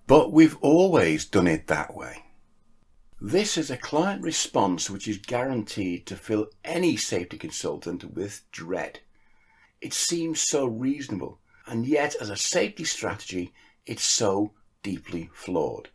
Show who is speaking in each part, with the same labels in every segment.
Speaker 1: But we've always done it that way. This is a client response which is guaranteed to fill any safety consultant with dread. It seems so reasonable, and yet as a safety strategy, it's so deeply flawed.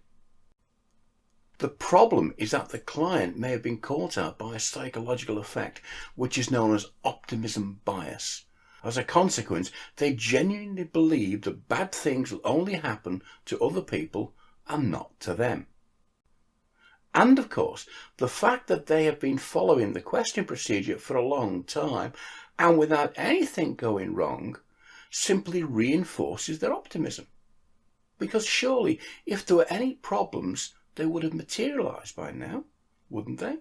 Speaker 1: The problem is that the client may have been caught out by a psychological effect, which is known as optimism bias. As a consequence, they genuinely believe that bad things will only happen to other people and not to them. And of course, the fact that they have been following the question procedure for a long time and without anything going wrong simply reinforces their optimism. Because surely, if there were any problems, they would have materialized by now, wouldn't they?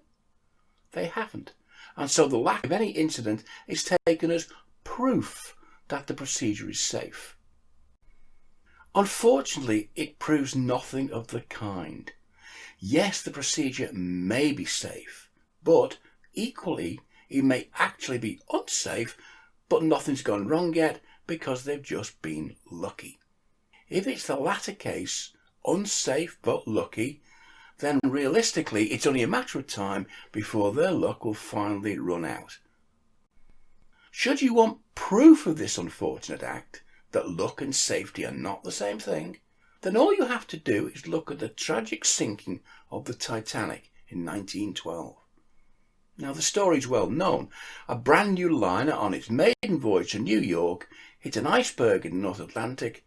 Speaker 1: They haven't. And so the lack of any incident is taken as proof that the procedure is safe. Unfortunately, it proves nothing of the kind. Yes, the procedure may be safe, but equally it may actually be unsafe, but nothing's gone wrong yet because they've just been lucky. If it's the latter case, unsafe but lucky, then realistically it's only a matter of time before their luck will finally run out. Should you want proof of this unfortunate act, that luck and safety are not the same thing, then all you have to do is look at the tragic sinking of the Titanic in 1912. Now the story is well known. A brand new liner on its maiden voyage to New York hit an iceberg in the North Atlantic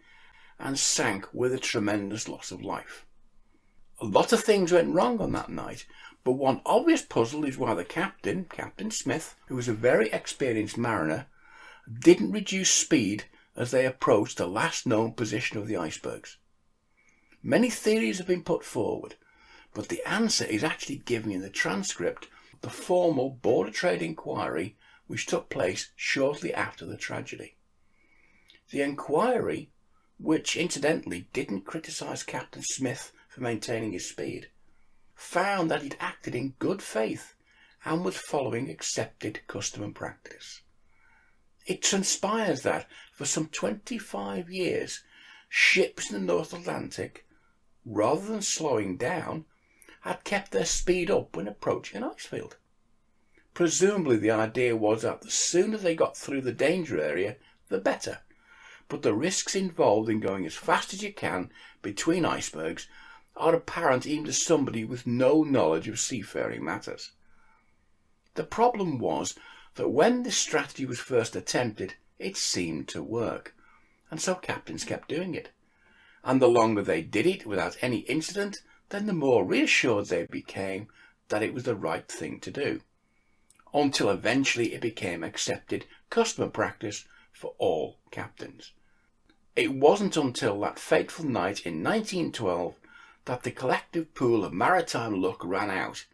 Speaker 1: and sank with a tremendous loss of life. A lot of things went wrong on that night, but one obvious puzzle is why the captain, Captain Smith, who was a very experienced mariner, didn't reduce speed as they approached the last known position of the icebergs. Many theories have been put forward, but the answer is actually given in the transcript of the formal Board of Trade inquiry which took place shortly after the tragedy. The inquiry, which incidentally didn't criticise Captain Smith for maintaining his speed, found that he'd acted in good faith and was following accepted custom and practice. It transpires that for some 25 years, ships in the North Atlantic, rather than slowing down, had kept their speed up when approaching an ice field. Presumably the idea was that the sooner they got through the danger area, the better, but the risks involved in going as fast as you can between icebergs are apparent even to somebody with no knowledge of seafaring matters. The problem was that when this strategy was first attempted, it seemed to work, and so captains kept doing it. And the longer they did it without any incident, then the more reassured they became that it was the right thing to do, until eventually it became accepted custom and practice for all captains. It wasn't until that fateful night in 1912 that the collective pool of maritime luck ran out,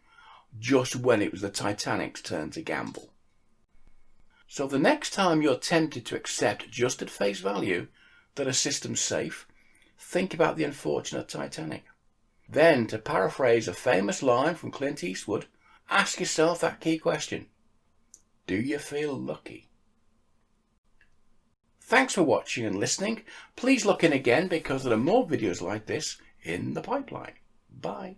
Speaker 1: just when it was the Titanic's turn to gamble. So the next time you're tempted to accept just at face value that a system's safe, think about the unfortunate Titanic. Then, to paraphrase a famous line from Clint Eastwood, ask yourself that key question: do you feel lucky? Thanks for watching and listening. Please look in again because there are more videos like this in the pipeline. Bye.